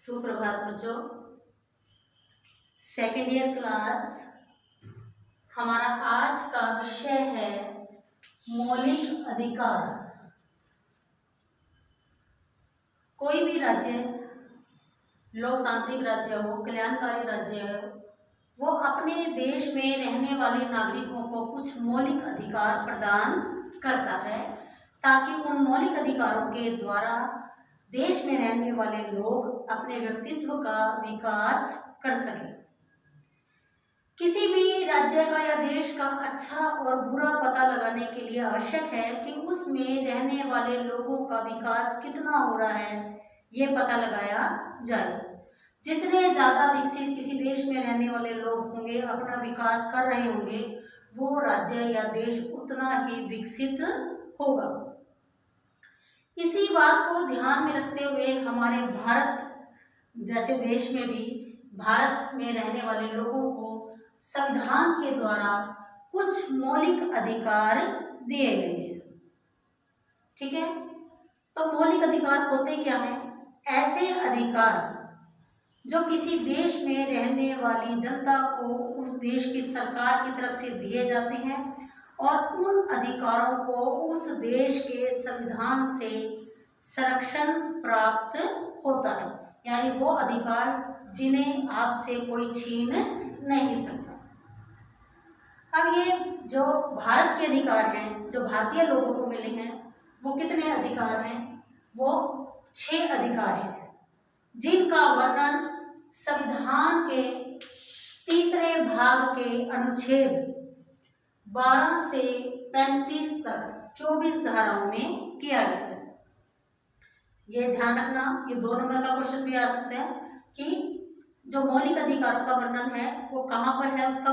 सुप्रभात बच्चों। Second year class हमारा आज का विषय है मौलिक अधिकार। कोई भी राज्य लोकतांत्रिक राज्य हो, कल्याणकारी राज्य हो, वो अपने देश में रहने वाले नागरिकों को कुछ मौलिक अधिकार प्रदान करता है ताकि उन मौलिक अधिकारों के द्वारा देश में रहने वाले लोग अपने व्यक्तित्व का विकास कर सकें। किसी भी राज्य का या देश का अच्छा और बुरा पता लगाने के लिए आवश्यक है कि उसमें रहने वाले लोगों का विकास कितना हो रहा है, ये पता लगाया जाए। जितने ज़्यादा विकसित किसी देश में रहने वाले लोग होंगे, अपना विकास कर रहे होंगे, वो राज्य या देश उतना ही विकसित होगा। इसी बात को ध्यान में रखते हुए हमारे भारत जैसे देश में भी भारत में रहने वाले लोगों को संविधान के द्वारा कुछ मौलिक अधिकार दिए गए हैं। ठीक है, तो मौलिक अधिकार होते क्या हैं? ऐसे अधिकार जो किसी देश में रहने वाली जनता को उस देश की सरकार की तरफ से दिए जाते हैं और उन अधिकारों को उस देश के संविधान से संरक्षण प्राप्त होता है, यानी वो अधिकार जिन्हें आपसे कोई छीन नहीं सकता। अब ये जो भारत के अधिकार हैं, जो भारतीय लोगों को मिले हैं, वो कितने अधिकार हैं? वो 6 अधिकार हैं, जिनका वर्णन संविधान के 3 भाग के अनुच्छेद 12 से 35 तक 24 धाराओं में किया गया है। ये ध्यान रखना, ये 2 नंबर का क्वेश्चन भी आ सकता है कि जो मौलिक अधिकारों का वर्णन है वो कहाँ पर है, उसका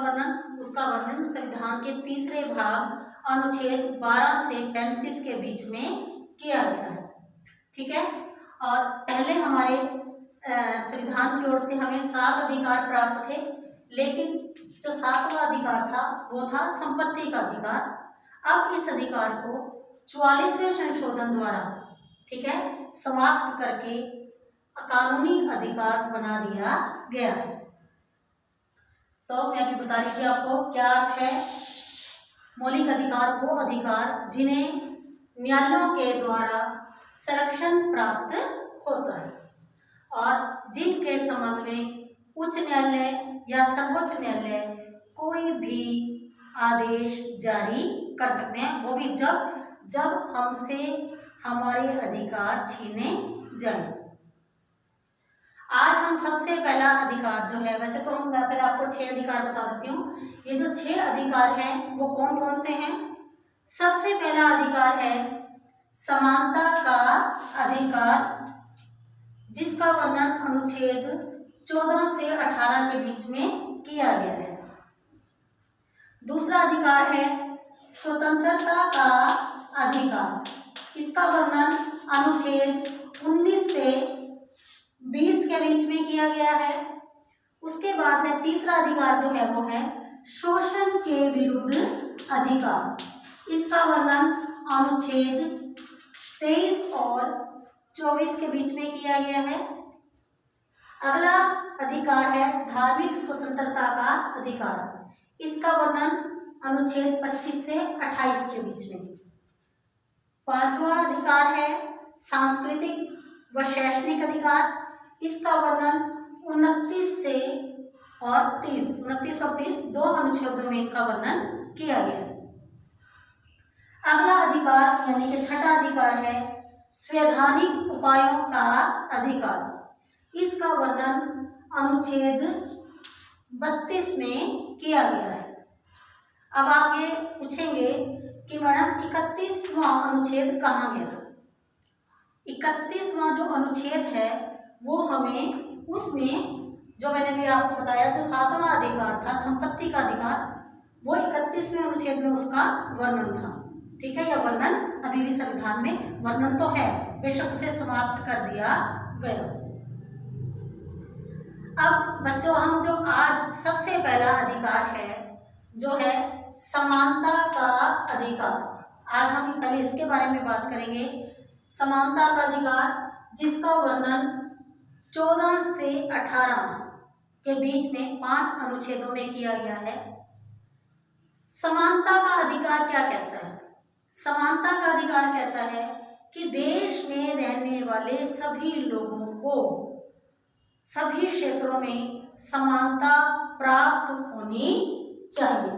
वर्णन संविधान के 3 भाग अनुच्छेद 12 से 35 के बीच में किया गया है। ठीक है, और पहले हमारे संविधान की ओर से हमें 7 अधिकार प्राप्त थे, लेकिन जो 7वां अधिकार था वो था संपत्ति का अधिकार। अब इस अधिकार को 44वें संशोधन द्वारा, ठीक है, समाप्त करके कानूनी अधिकार बना दिया गया है। तो मैं अभी बता रही थी आपको क्या अर्थ है। मौलिक अधिकार वो अधिकार जिन्हें न्यायालयों के द्वारा संरक्षण प्राप्त होता है और जिनके संबंध में उच्च न्यायालय या सर्वोच्च न्यायालय कोई भी आदेश जारी कर सकते हैं, वो भी जब हमसे हमारे अधिकार छीने जाए। आज हम सबसे पहला अधिकार जो है, वैसे तो हम पहले आपको 6 अधिकार बता देती हूँ। ये जो 6 अधिकार हैं वो कौन कौन से हैं? सबसे पहला अधिकार है समानता का अधिकार, जिसका वर्णन अनुच्छेद 14 से 18 के बीच में किया गया है। दूसरा अधिकार है स्वतंत्रता का अधिकार, इसका वर्णन अनुच्छेद 19 से 20 के बीच में किया गया है। उसके बाद है तीसरा अधिकार जो है वो है शोषण के विरुद्ध अधिकार, इसका वर्णन अनुच्छेद 23 और 24 के बीच में किया गया है। अगला अधिकार है धार्मिक स्वतंत्रता का अधिकार, इसका वर्णन अनुच्छेद 25 से 28 के बीच में। 5वां अधिकार है सांस्कृतिक व शैक्षणिक अधिकार, इसका वर्णन 29 और 30 दो अनुच्छेदों में इनका वर्णन किया गया है। अगला अधिकार यानी कि 6ठा अधिकार है संवैधानिक उपायों का अधिकार, इसका वर्णन अनुच्छेद 32 में किया गया है। अब आप ये पूछेंगे कि मैडम 31वां अनुच्छेद कहाँ गया? 31वां जो अनुच्छेद है वो हमें उसमें जो मैंने भी आपको बताया जो 7वां अधिकार था संपत्ति का अधिकार, वो 31वें अनुच्छेद में उसका वर्णन था। ठीक है, यह वर्णन अभी भी संविधान में वर्णन तो है, बेशक उसे समाप्त कर दिया गया। अब बच्चों हम जो आज सबसे पहला अधिकार है जो है समानता का अधिकार, आज हम पहले इसके बारे में बात करेंगे। समानता का अधिकार जिसका वर्णन 14 से 18 के बीच में 5 अनुच्छेदों में किया गया है। समानता का अधिकार क्या कहता है? समानता का अधिकार कहता है कि देश में रहने वाले सभी लोगों को सभी क्षेत्रों में समानता प्राप्त होनी चाहिए।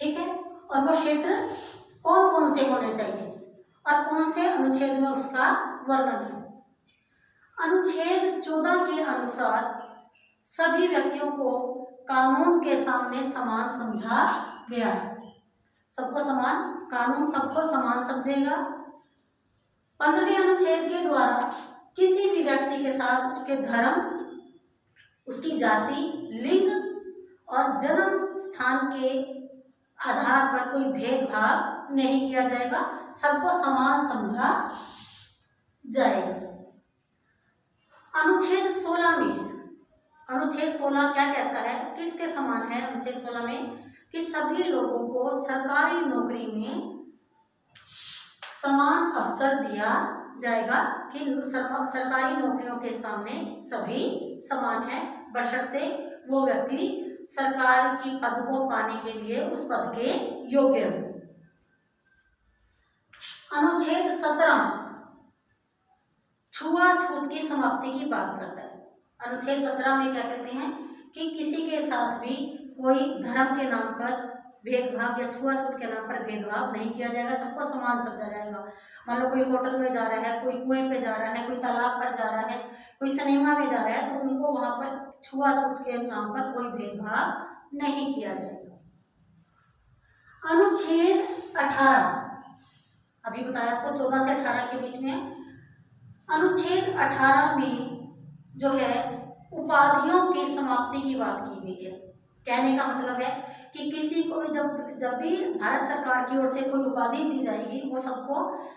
ठीक है, और वो क्षेत्र कौन कौन से होने चाहिए और कौन से अनुच्छेद में उसका वर्णन है? अनुच्छेद 14 के अनुसार सभी व्यक्तियों को कानून के सामने समान समझा गया है। सबको समान, कानून सबको समान समझेगा। 15वें अनुच्छेद के द्वारा किसी भी व्यक्ति के साथ उसके धर्म, उसकी जाति, लिंग और जन्म स्थान के आधार पर कोई भेदभाव नहीं किया जाएगा, सबको समान समझा जाएगा। अनुच्छेद 16 में, अनुच्छेद 16 क्या कहता है, किसके समान है? अनुच्छेद 16 में कि सभी लोगों को सरकारी नौकरी में समान अवसर दिया जाएगा, कि सरकारी नौकरियों के सामने सभी समान है, बशर्ते वो व्यक्ति सरकार की पद को पाने के लिए उस पद के योग्य हो। अनुच्छेद 17 छुआछूत की समाप्ति की बात करता है। अनुच्छेद 17 में क्या कहते हैं कि किसी के साथ भी कोई धर्म के नाम पर भेदभाव या छुआछूत के नाम पर भेदभाव नहीं किया जाएगा, सबको समान समझा जाएगा। मान लो कोई होटल में जा रहा है, कोई कुएं पे जा रहा है, कोई तालाब पर जा रहा है, कोई सिनेमा में जा रहा है, तो उनको वहां पर छुआछूत के नाम पर कोई भेदभाव नहीं किया जाएगा। अनुच्छेद 18, अभी बताया आपको 14 से 18 के बीच में। अनुच्छेद 18 में जो है उपाधियों की समाप्ति की बात की गई है। कहने का मतलब है कि किसी को जब भी भारत सरकार की ओर से कोई उपाधि दी जाएगी, वो सबको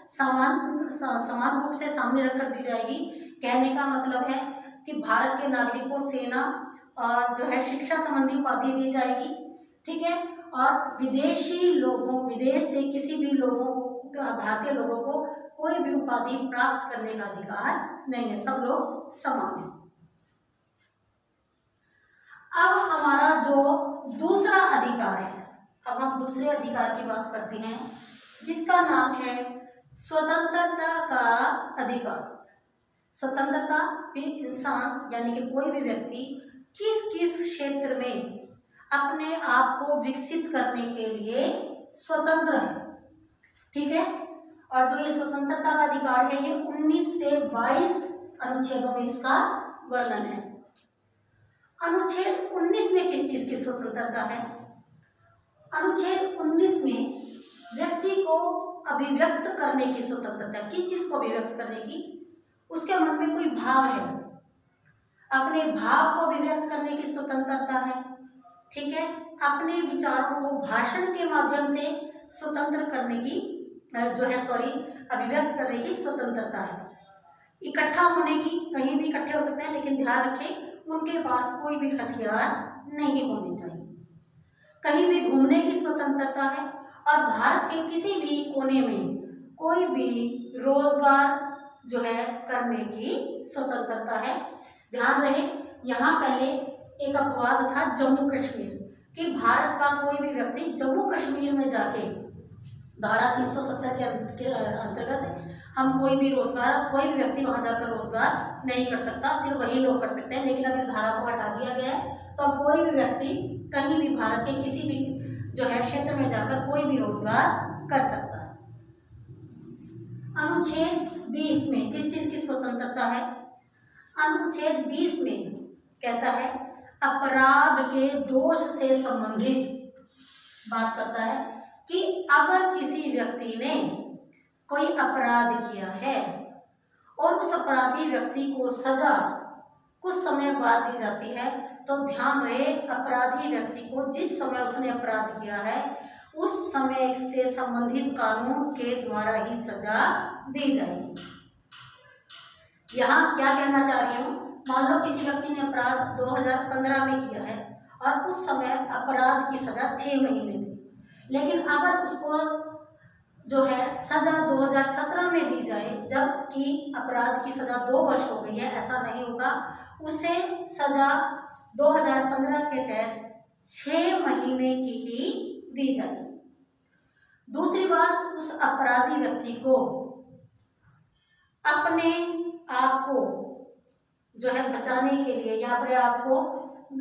समान रूप से सामने रखकर दी जाएगी। कहने का मतलब है कि भारत के नागरिक को सेना और जो है शिक्षा संबंधी उपाधि दी जाएगी। ठीक है, और विदेशी लोगों, विदेश से किसी भी लोगों को, भारतीय लोगों को कोई भी उपाधि प्राप्त करने का अधिकार नहीं है, सब लोग समान हैं। अब हमारा जो दूसरा अधिकार है, अब हम दूसरे अधिकार की बात करते हैं, जिसका नाम है स्वतंत्रता का अधिकार। स्वतंत्रता भी इंसान यानी कि कोई भी व्यक्ति किस किस क्षेत्र में अपने आप को विकसित करने के लिए स्वतंत्र है। ठीक है, और जो ये स्वतंत्रता का अधिकार है, ये 19 से 22 अनुच्छेदों में इसका वर्णन है। अनुच्छेद 19 में किस चीज की स्वतंत्रता है? अनुच्छेद 19 में व्यक्ति को अभिव्यक्त करने की स्वतंत्रता है। किस चीज को अभिव्यक्त करने की? उसके मन में कोई भाव है, अपने भाव को अभिव्यक्त करने की स्वतंत्रता है। ठीक है, अपने विचारों को भाषण के माध्यम से स्वतंत्र करने की अभिव्यक्त करने की स्वतंत्रता है। इकट्ठा होने की, कहीं भी इकट्ठे हो सकते हैं, लेकिन ध्यान रखें उनके पास कोई भी हथियार नहीं होने चाहिए। कहीं भी घूमने की स्वतंत्रता है, और भारत के किसी भी कोने में कोई भी रोजगार जो है करने की स्वतंत्रता है। ध्यान रहे, यहाँ पहले एक अपवाद था जम्मू कश्मीर, कि भारत का कोई भी व्यक्ति जम्मू कश्मीर में जाके धारा 370 के अंतर्गत हम कोई भी रोजगार, कोई भी व्यक्ति वहां जाकर रोजगार नहीं कर सकता, सिर्फ वही लोग कर सकते हैं। लेकिन अब इस धारा को हटा दिया गया है, तो अब कोई भी व्यक्ति कहीं भी भारत के किसी भी जो है क्षेत्र में जाकर कोई भी रोजगार कर सकता है। अनुच्छेद 20 में किस चीज की स्वतंत्रता है? अनुच्छेद 20 में कहता है अपराध के दोष से संबंधित बात करता है कि अगर किसी व्यक्ति ने कोई अपराध किया है और उस अपराधी व्यक्ति को सजा कुछ समय बाद दी जाती है, तो ध्यान रहे अपराधी व्यक्ति को जिस समय उसने अपराध किया है उस समय से संबंधित कानून के द्वारा ही सजा दी जाएगी। यहाँ क्या कहना चाह रही हूँ, मान लो किसी व्यक्ति ने अपराध 2015 में किया है और उस समय अपराध की सजा 6 महीने थी, लेकिन अगर उसको जो है सजा 2017 में दी जाए, जब कि अपराध की सजा 2 वर्ष हो गई है, ऐसा नहीं होगा। उसे सजा 2015 के तहत 6 महीने की ही दी जाएगी। दूसरी बात, उस अपराधी व्यक्ति को अपने आप को जो है बचाने के लिए या अपने आप को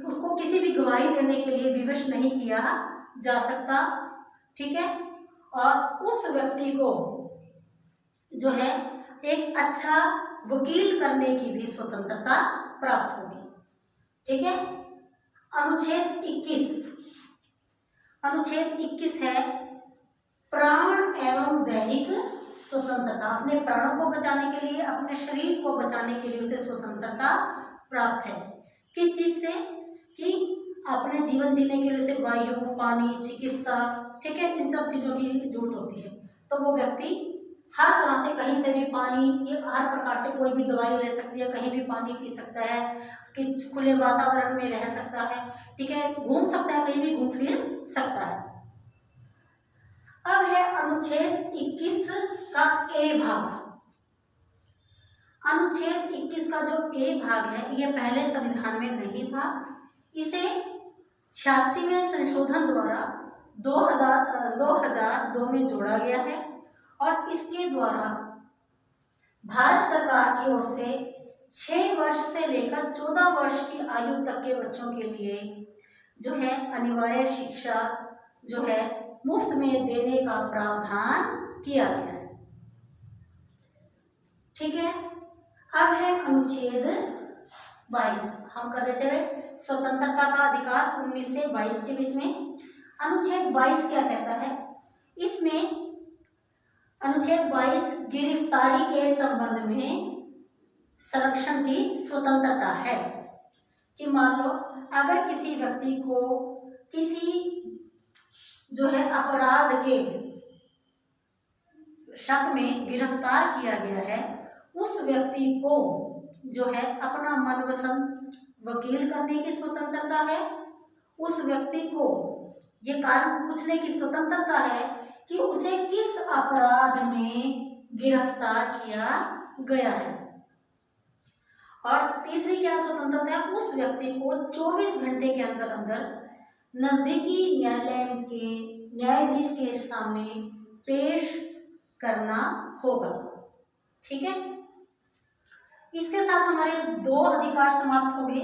उसको किसी भी गवाही देने के लिए विवश नहीं किया जा सकता, ठीक है। और उस व्यक्ति को जो है एक अच्छा वकील करने की भी स्वतंत्रता प्राप्त होगी, ठीक है। अनुच्छेद 21 है प्राण एवं दैहिक स्वतंत्रता। अपने प्राणों को बचाने के लिए, अपने शरीर को बचाने के लिए उसे स्वतंत्रता प्राप्त है। किस चीज से? कि अपने जीवन जीने के लिए उसे वायु, पानी, चिकित्सा, ठीक है, इन सब चीजों की जरूरत होती है। तो वो व्यक्ति हर तरह से, कहीं से भी पानी, ये हर प्रकार से कोई भी दवाई ले सकती है, कहीं भी पानी पी सकता है, किस खुले वातावरण में रह सकता है, ठीक है, घूम सकता है, कहीं भी घूम फिर सकता है। अब है अनुच्छेद 21 का ए भाग। अनुच्छेद 21 का जो ए भाग है, ये पहले संविधान में नहीं था। इसे 86वें संशोधन द्वारा 2002 में जोड़ा गया है और इसके द्वारा भारत सरकार की ओर से 6 वर्ष से लेकर 14 वर्ष की आयु तक के बच्चों के लिए जो है अनिवार्य शिक्षा जो है मुफ्त में देने का प्रावधान किया गया है, ठीक है। अब है अनुच्छेद 22। हम कर रहे थे स्वतंत्रता का अधिकार 19 से 22 के बीच में। अनुच्छेद 22 क्या कहता है? इसमें अनुच्छेद 22 गिरफ्तारी के संबंध में संरक्षण की स्वतंत्रता है कि मान लो अगर किसी व्यक्ति को किसी जो है अपराध के शक में गिरफ्तार किया गया है, उस व्यक्ति को जो है अपना मनपसंद वकील करने की स्वतंत्रता है। उस व्यक्ति को ये कारण पूछने की स्वतंत्रता है कि उसे किस अपराध में गिरफ्तार किया गया है। और तीसरी क्या स्वतंत्रता है? उस व्यक्ति को 24 घंटे के अंदर अंदर नजदीकी न्यायालय के न्यायाधीश के सामने पेश करना होगा, ठीक है। इसके साथ हमारे 2 अधिकार समाप्त हो गए,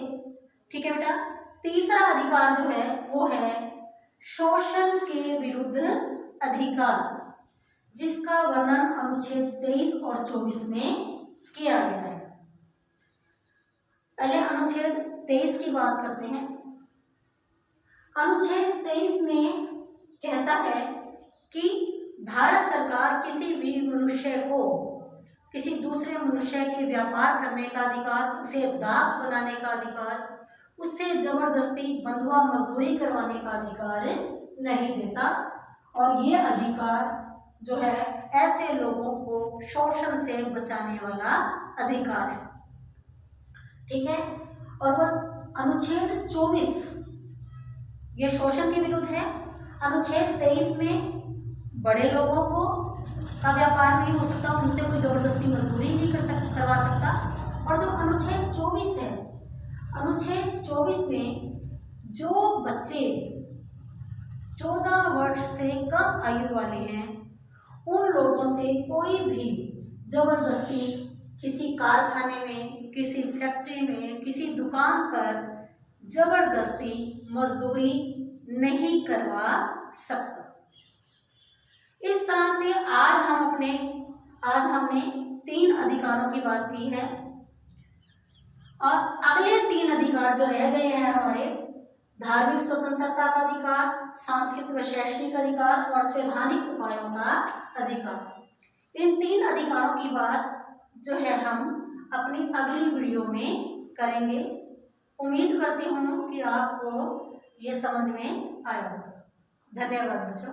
ठीक है बेटा। तीसरा अधिकार जो है वो है शोषण के विरुद्ध अधिकार, जिसका वर्णन अनुच्छेद 23 और 24 में किया गया है। पहले अनुच्छेद 23 की बात करते हैं। अनुच्छेद 23 में कहता है कि भारत सरकार किसी भी मनुष्य को किसी दूसरे मनुष्य के व्यापार करने का अधिकार, उसे दास बनाने का अधिकार, उससे जबरदस्ती बंधुआ मजदूरी करवाने का अधिकार नहीं देता। और ये अधिकार जो है ऐसे लोगों को शोषण से बचाने वाला अधिकार है, ठीक है। और वह अनुच्छेद 24 ये शोषण के विरुद्ध है। अनुच्छेद 23 में बड़े लोगों को का व्यापार नहीं हो सकता, उनसे कोई जबरदस्ती मजदूरी नहीं करवा सकता। और जो अनुच्छेद 24 है, अनुच्छेद 24 में जो बच्चे 14 वर्ष से कम आयु वाले हैं, उन लोगों से कोई भी जबरदस्ती किसी कारखाने में, किसी फैक्ट्री में, किसी दुकान पर जबरदस्ती मजदूरी नहीं करवा सकता। इस तरह से आज हमने 3 अधिकारों की बात की है और अगले 3 अधिकार जो रह गए हैं हमारे, धार्मिक स्वतंत्रता का अधिकार, सांस्कृतिक व शैक्षणिक अधिकार और संवैधानिक उपायों का अधिकार। इन 3 अधिकारों की बात जो है हम अपनी अगली वीडियो में करेंगे। उम्मीद करती हूँ कि आपको ये समझ में आया होगा। धन्यवाद बच्चों।